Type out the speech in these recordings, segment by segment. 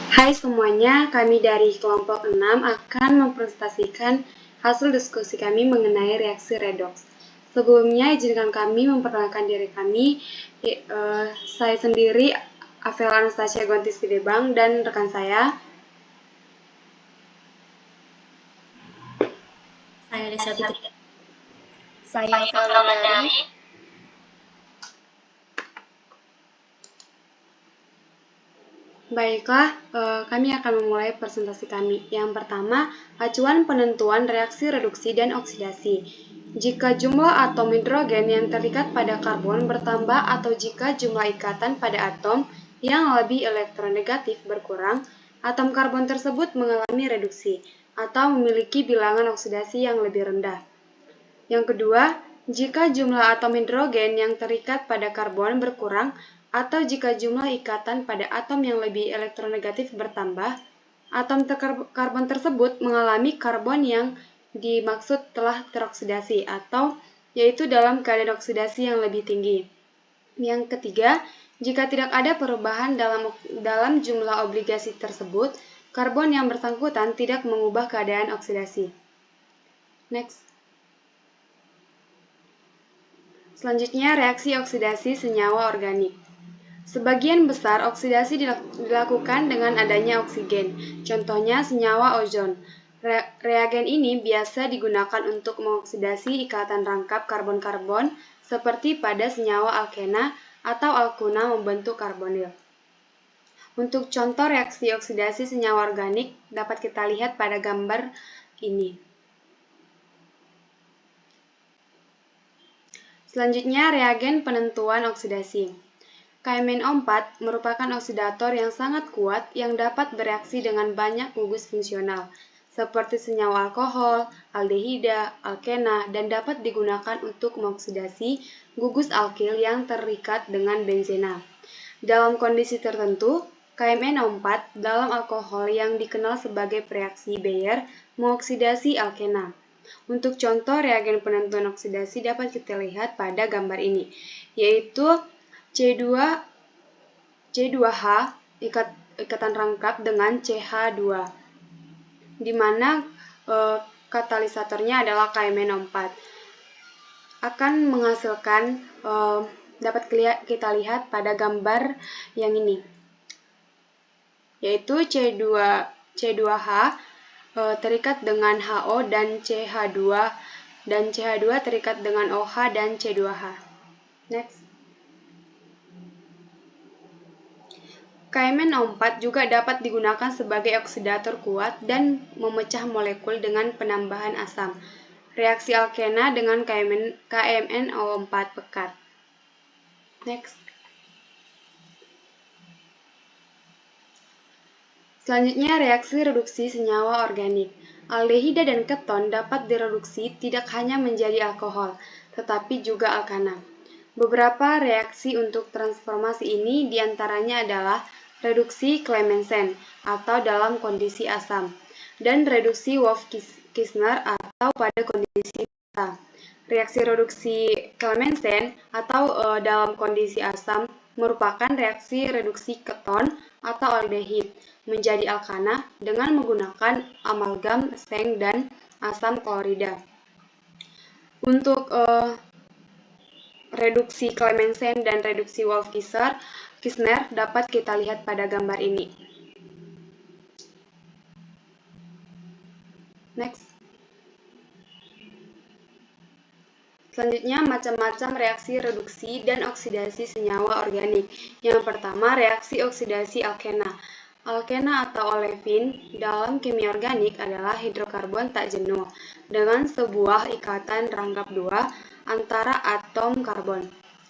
Hai semuanya, kami dari kelompok 6 akan mempresentasikan hasil diskusi kami mengenai reaksi redox. Sebelumnya, izinkan kami memperkenalkan diri kami. Saya sendiri, Avel Anastasia Gontis Sidebang, dan rekan saya. Saya Lisa Fitri. Saya Velandari. Baiklah, kami akan memulai presentasi kami. Yang pertama, acuan penentuan reaksi reduksi dan oksidasi. Jika jumlah atom hidrogen yang terikat pada karbon bertambah atau jika jumlah ikatan pada atom yang lebih elektronegatif berkurang, atom karbon tersebut mengalami reduksi atau memiliki bilangan oksidasi yang lebih rendah. Yang kedua, jika jumlah atom hidrogen yang terikat pada karbon berkurang atau jika jumlah ikatan pada atom yang lebih elektronegatif bertambah, atom karbon tersebut mengalami karbon yang dimaksud telah teroksidasi atau yaitu dalam keadaan oksidasi yang lebih tinggi. Yang ketiga, jika tidak ada perubahan dalam jumlah obligasi tersebut, karbon yang bersangkutan tidak mengubah keadaan oksidasi. Next. Selanjutnya, reaksi oksidasi senyawa organik. Sebagian besar oksidasi dilakukan dengan adanya oksigen, contohnya senyawa ozon. Reagen ini biasa digunakan untuk mengoksidasi ikatan rangkap karbon-karbon seperti pada senyawa alkena atau alkuna membentuk karbonil. Untuk contoh reaksi oksidasi senyawa organik dapat kita lihat pada gambar ini. Selanjutnya, reagen penentuan oksidasi. KMnO4 merupakan oksidator yang sangat kuat yang dapat bereaksi dengan banyak gugus fungsional, seperti senyawa alkohol, aldehida, alkena, dan dapat digunakan untuk mengoksidasi gugus alkil yang terikat dengan benzena. Dalam kondisi tertentu, KMnO4 dalam alkohol yang dikenal sebagai reaksi Bayer mengoksidasi alkena. Untuk contoh reagen penentuan oksidasi dapat kita lihat pada gambar ini, yaitu C2H ikatan rangkap dengan CH2, di mana katalisatornya adalah KMnO4. Akan menghasilkan dapat kita lihat pada gambar yang ini, yaitu C2H terikat dengan HO dan CH2 terikat dengan OH dan C2H. Next. KMnO4 juga dapat digunakan sebagai oksidator kuat dan memecah molekul dengan penambahan asam. Reaksi alkena dengan KMnO4 pekat. Next. Selanjutnya, reaksi reduksi senyawa organik. Aldehida dan keton dapat direduksi tidak hanya menjadi alkohol, tetapi juga alkana. Beberapa reaksi untuk transformasi ini diantaranya adalah reduksi Clemmensen atau dalam kondisi asam, dan reduksi Wolff-Kishner atau pada kondisi basa. Reaksi reduksi Clemmensen atau dalam kondisi asam merupakan reaksi reduksi keton atau aldehid menjadi alkana dengan menggunakan amalgam seng dan asam klorida. Untuk reduksi Clemmensen dan reduksi Wolff-Kishner dapat kita lihat pada gambar ini. Next. Selanjutnya, macam-macam reaksi reduksi dan oksidasi senyawa organik. Yang pertama, reaksi oksidasi alkena. Alkena atau olefin dalam kimia organik adalah hidrokarbon tak jenuh dengan sebuah ikatan rangkap 2 antara atom karbon.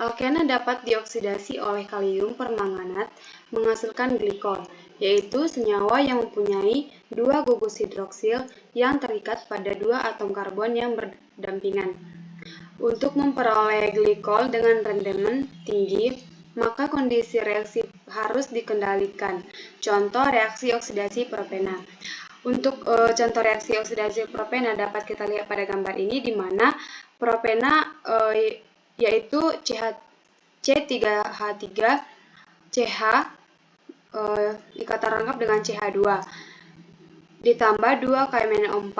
Alkena dapat dioksidasi oleh kalium permanganat menghasilkan glikol, yaitu senyawa yang mempunyai 2 gugus hidroksil yang terikat pada 2 atom karbon yang berdampingan. Untuk memperoleh glikol dengan rendemen tinggi, maka kondisi reaksi harus dikendalikan. Contoh reaksi oksidasi propena. Untuk contoh reaksi oksidasi propena dapat kita lihat pada gambar ini, di mana propena yaitu C3H3 CH ikatan rangkap dengan CH2 ditambah 2 KMnO4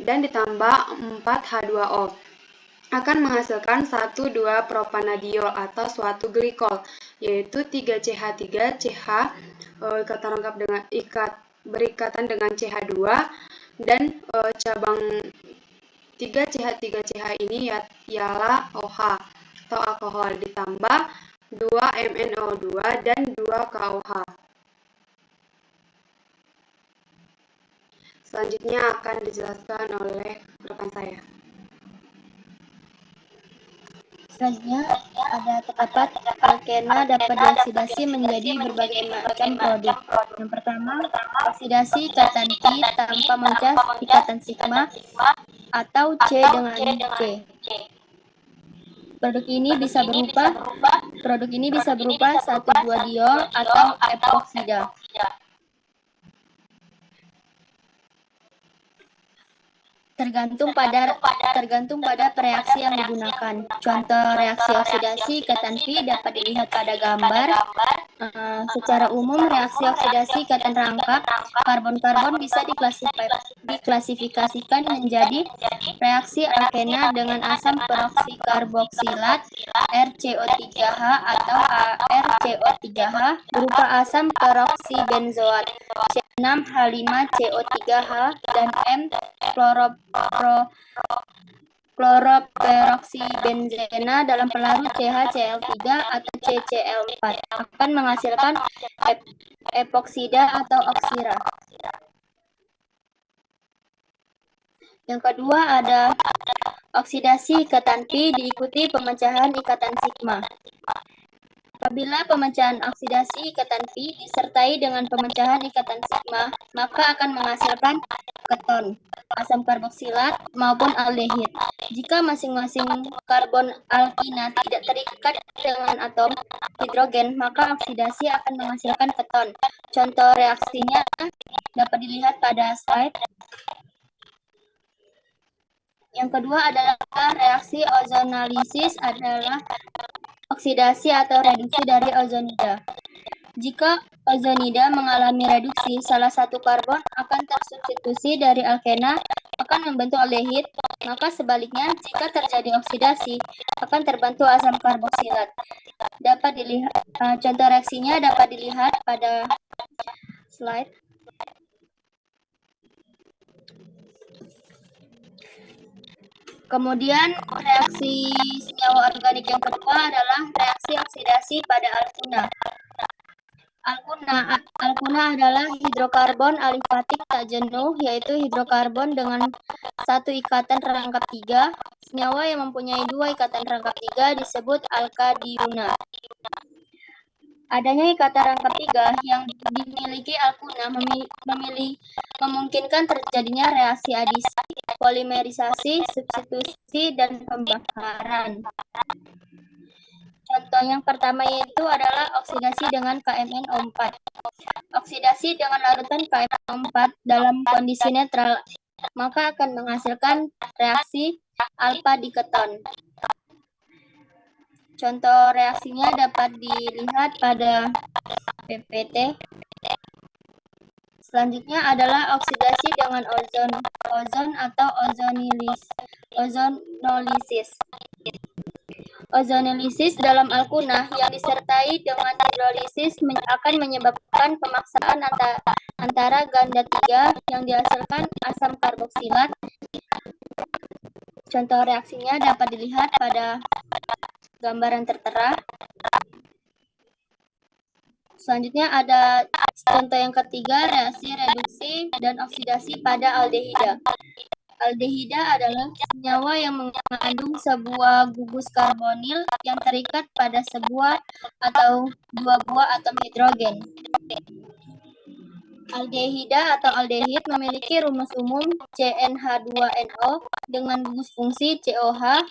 dan ditambah 4 H2O akan menghasilkan 1,2 propanadiol atau suatu glikol, yaitu 3CH3CH ikatan rangkap dengan berikatan dengan CH2 dan cabang 3CH3CH ini ialah OH atau alkohol ditambah 2 MnO2 dan 2 KOH. Selanjutnya akan dijelaskan oleh rekan saya. Selanjutnya ada terdapat alkena dapat dioksidasi menjadi berbagai macam produk. Yang pertama, oksidasi ikatan Pi tanpa mencas ikatan sigma atau C dengan C. Produk ini bisa berupa 1,2 diol atau epoksida. Tergantung pada reaksi yang digunakan. Contoh reaksi oksidasi ikatan Pi dapat dilihat pada gambar. Secara umum, reaksi oksidasi ikatan rangkap karbon-karbon bisa diklasifikasikan menjadi reaksi alkena dengan asam peroksikarboksilat RCO3H atau ArCO3H berupa asam peroksibenzoat C6H5CO3H dan kloroperoksibenzena dalam pelarut CH-Cl3 atau CCl4 akan menghasilkan epoksida atau oksira. Yang kedua ada oksidasi ikatan Pi diikuti pemecahan ikatan sigma. Apabila pemecahan oksidasi ikatan Pi disertai dengan pemecahan ikatan sigma, maka akan menghasilkan keton, asam karboksilat, maupun aldehid. Jika masing-masing karbon alkina tidak terikat dengan atom hidrogen, maka oksidasi akan menghasilkan keton. Contoh reaksinya dapat dilihat pada slide. Yang kedua adalah reaksi ozonalisis adalah oksidasi atau reduksi dari ozonida. Jika ozonida mengalami reduksi, salah satu karbon akan tersubstitusi dari alkena akan membentuk aldehid, maka sebaliknya jika terjadi oksidasi akan terbentuk asam karboksilat. Contoh reaksinya dapat dilihat pada slide. Kemudian reaksi senyawa organik yang kedua adalah reaksi oksidasi pada alkuna. Alkuna adalah hidrokarbon alifatik tak jenuh, yaitu hidrokarbon dengan satu ikatan rangkap 3. Senyawa yang mempunyai 2 ikatan rangkap 3 disebut alkadiuna. Adanya ikatan rangkap 3 yang dimiliki alkuna memungkinkan terjadinya reaksi adisi, polimerisasi, substitusi, dan pembakaran. Contoh yang pertama yaitu adalah oksidasi dengan KMnO4. Oksidasi dengan larutan KMnO4 dalam kondisi netral, maka akan menghasilkan reaksi alfa diketon. Contoh reaksinya dapat dilihat pada PPT. Selanjutnya adalah oksidasi dengan ozon atau ozonolisis. Ozonolisis dalam alkuna yang disertai dengan hidrolisis akan menyebabkan pemaksaan antara ganda 3 yang dihasilkan asam karboksilat. Contoh reaksinya dapat dilihat pada gambaran tertera. Selanjutnya ada contoh yang ketiga, reaksi reduksi dan oksidasi pada aldehida. Aldehida adalah senyawa yang mengandung sebuah gugus karbonil yang terikat pada sebuah atau dua buah atom hidrogen. Aldehida atau aldehid memiliki rumus umum CnH2nO dengan gugus fungsi COH.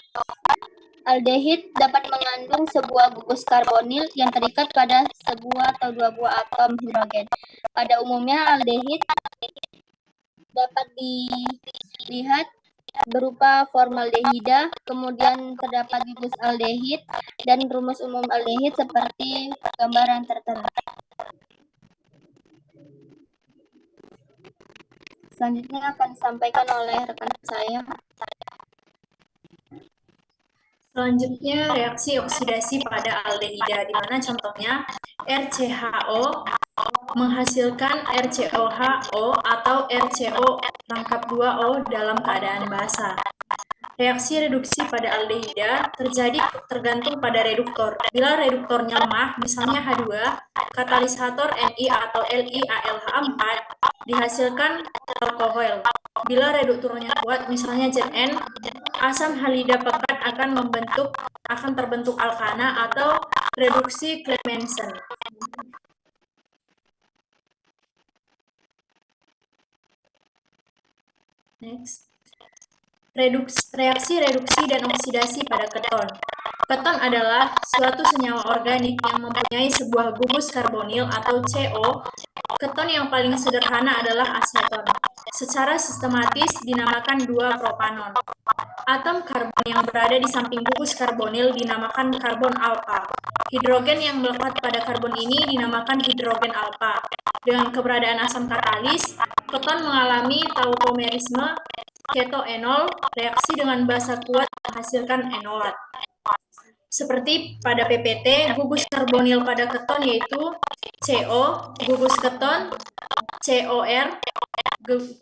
Aldehid dapat mengandung sebuah gugus karbonil yang terikat pada sebuah atau dua buah atom hidrogen. Pada umumnya aldehid dapat dilihat berupa formaldehida, kemudian terdapat gugus aldehid, dan rumus umum aldehid seperti gambaran tertera. Selanjutnya akan disampaikan oleh rekan saya. Selanjutnya, reaksi oksidasi pada aldehida, di mana contohnya RCHO menghasilkan RCOHO atau RCO rangkap 2O dalam keadaan basah. Reaksi reduksi pada aldehida terjadi tergantung pada reduktor. Bila reduktornya lemah, misalnya H2, katalisator Ni atau LiAlH4 dihasilkan alkohol. Bila reduktornya kuat, misalnya Zn, asam halida pekat akan terbentuk alkana atau reduksi Clemmensen. Next. Reaksi reduksi dan oksidasi pada keton. Keton adalah suatu senyawa organik yang mempunyai sebuah gugus karbonil atau CO. Keton yang paling sederhana adalah aseton. Secara sistematis dinamakan 2-propanon. Atom karbon yang berada di samping gugus karbonil dinamakan karbon alfa. Hidrogen yang melekat pada karbon ini dinamakan hidrogen alfa. Dengan keberadaan asam katalis, keton mengalami tautomerisme ketoenol, reaksi dengan basa kuat menghasilkan enolat. Seperti pada PPT, gugus karbonil pada keton yaitu CO, gugus keton, COR,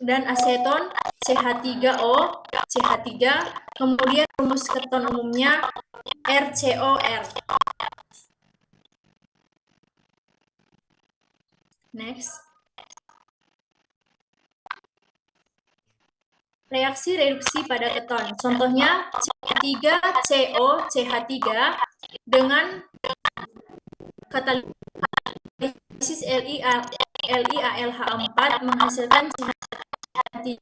dan aseton, CH3O, CH3, kemudian rumus keton umumnya RCOR. Next. Reaksi reduksi pada keton. Contohnya CH3CO CH3 dengan katalisis LiAlH4 menghasilkan CH3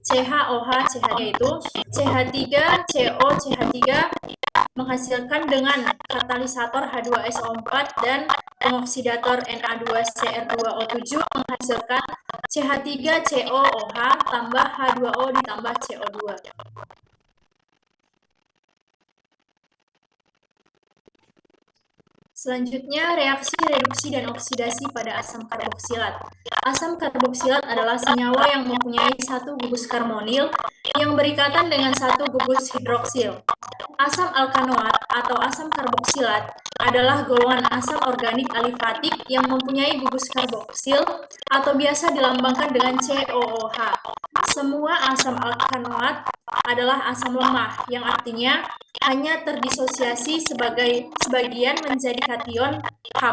CHOH CH3 itu CH3CO CH3 menghasilkan dengan katalisator H2SO4 dan pengoksidator Na2Cr2O7 menghasilkan CH3COOH tambah H2O ditambah CO2. Selanjutnya, reaksi reduksi dan oksidasi pada asam karboksilat. Asam karboksilat adalah senyawa yang mempunyai satu gugus karbonil yang berikatan dengan satu gugus hidroksil. Asam alkanoat atau asam karboksilat adalah golongan asam organik alifatik yang mempunyai gugus karboksil atau biasa dilambangkan dengan COOH. Semua asam alkanoat adalah asam lemah yang artinya hanya terdisosiasi sebagian menjadi kation H+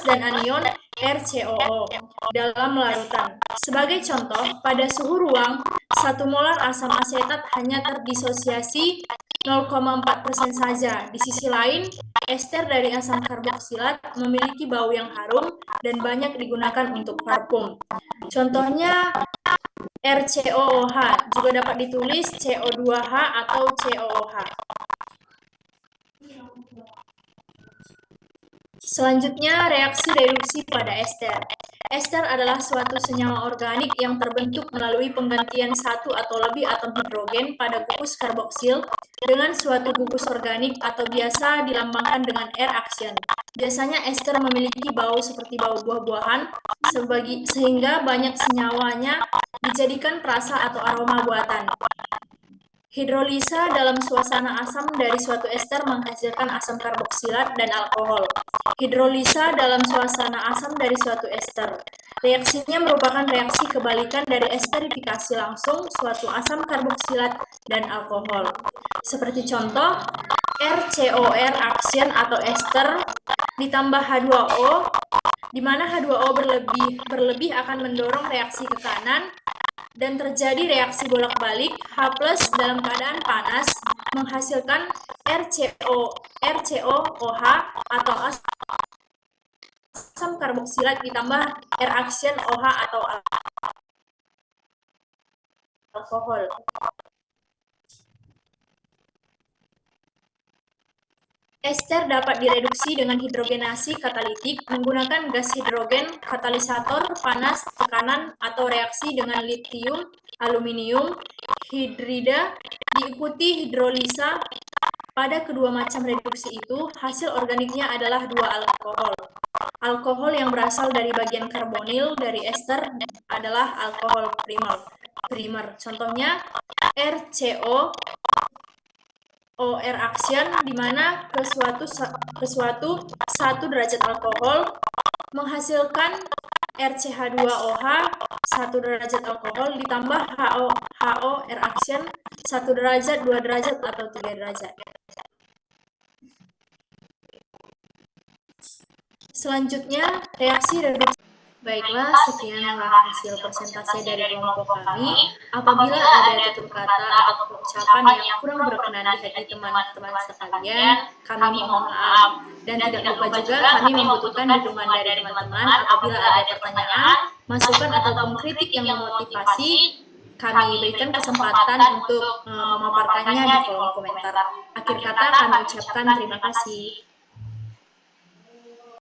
dan anion RCOO dalam larutan. Sebagai contoh, pada suhu ruang, 1 molar asam asetat hanya terdisosiasi 0,4% saja. Di sisi lain, ester dari asam karboksilat memiliki bau yang harum dan banyak digunakan untuk parfum. Contohnya RCOOH juga dapat ditulis CO2H atau COOH. Selanjutnya, reaksi reduksi pada ester. Ester adalah suatu senyawa organik yang terbentuk melalui penggantian satu atau lebih atom hidrogen pada gugus karboksil dengan suatu gugus organik atau biasa dilambangkan dengan R-aksion. Biasanya ester memiliki bau seperti bau buah-buahan, sehingga banyak senyawanya dijadikan perasa atau aroma buatan. Hidrolisa dalam suasana asam dari suatu ester menghasilkan asam karboksilat dan alkohol. Hidrolisa dalam suasana asam dari suatu ester. Reaksinya merupakan reaksi kebalikan dari esterifikasi langsung suatu asam karboksilat dan alkohol. Seperti contoh, RCOR aksion atau ester ditambah H2O, di mana H2O berlebih akan mendorong reaksi ke kanan, dan terjadi reaksi bolak-balik H+ dalam keadaan panas menghasilkan RCOOH atau asam karboksilat ditambah R-aksion OH atau alkohol. Ester dapat direduksi dengan hidrogenasi katalitik menggunakan gas hidrogen, katalisator, panas, tekanan, atau reaksi dengan litium, aluminium, hidrida, diikuti hidrolisa. Pada kedua macam reduksi itu, hasil organiknya adalah dua alkohol. Alkohol yang berasal dari bagian karbonil dari ester adalah alkohol primer. Contohnya RCO, OR action, di mana ke suatu 1 derajat alkohol menghasilkan RCH2OH 1 derajat alkohol ditambah HO reaction 1 derajat, 2 derajat, atau 3 derajat. Selanjutnya, reaksi reduksi. Baiklah, sekianlah hasil persentase dari kelompok kami. Apabila ada tutur kata atau ucapan yang kurang berkenan di hati teman-teman sekalian, kami mohon maaf. Dan tidak lupa juga kami membutuhkan dukungan dari teman-teman apabila ada pertanyaan, masukan ataupun kritik yang memotivasi. Kami berikan kesempatan untuk memaparkannya di kolom komentar. Akhir kata kami ucapkan terima kasih.